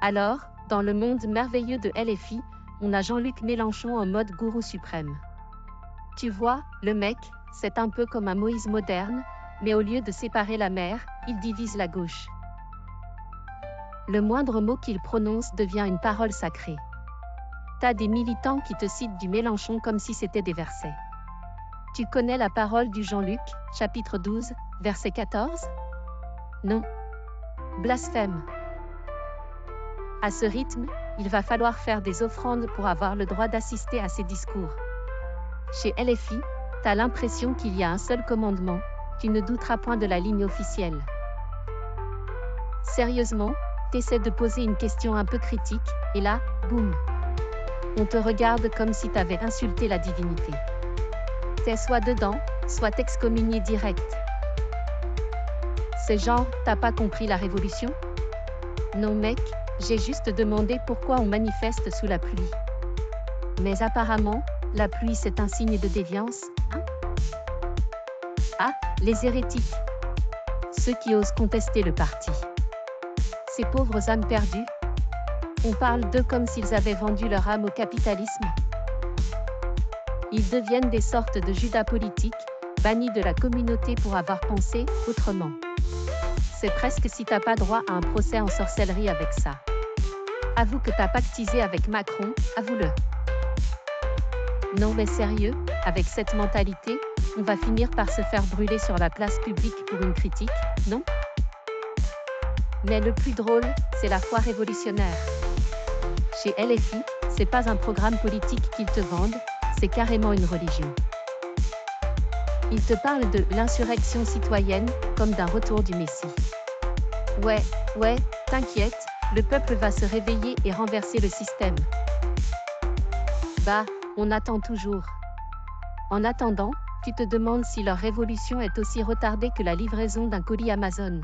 Alors, dans le monde merveilleux de LFI, on a Jean-Luc Mélenchon en mode gourou suprême. Tu vois, le mec, c'est un peu comme un Moïse moderne, mais au lieu de séparer la mer, il divise la gauche. Le moindre mot qu'il prononce devient une parole sacrée. T'as des militants qui te citent du Mélenchon comme si c'était des versets. Tu connais la parole du Jean-Luc, chapitre 12, verset 14 ? Non. Blasphème. À ce rythme, il va falloir faire des offrandes pour avoir le droit d'assister à ces discours. Chez LFI, t'as l'impression qu'il y a un seul commandement, tu ne douteras point de la ligne officielle. Sérieusement, t'essaies de poser une question un peu critique, et là, boum. On te regarde comme si t'avais insulté la divinité. T'es soit dedans, soit excommunié direct. C'est genre, t'as pas compris la révolution ? Non mec, j'ai juste demandé pourquoi on manifeste sous la pluie. Mais apparemment, la pluie c'est un signe de déviance, hein ? Ah, les hérétiques. Ceux qui osent contester le parti. Ces pauvres âmes perdues. On parle d'eux comme s'ils avaient vendu leur âme au capitalisme. Ils deviennent des sortes de Judas politiques, bannis de la communauté pour avoir pensé autrement. C'est presque si t'as pas droit à un procès en sorcellerie avec ça. Avoue que t'as pactisé avec Macron, avoue-le. Non mais sérieux, avec cette mentalité, on va finir par se faire brûler sur la place publique pour une critique, non ? Mais le plus drôle, c'est la foi révolutionnaire. Chez LFI, c'est pas un programme politique qu'ils te vendent, c'est carrément une religion. Ils te parlent de l'insurrection citoyenne, comme d'un retour du Messie. Ouais, t'inquiète, le peuple va se réveiller et renverser le système. Bah, on attend toujours. En attendant, tu te demandes si leur révolution est aussi retardée que la livraison d'un colis Amazon.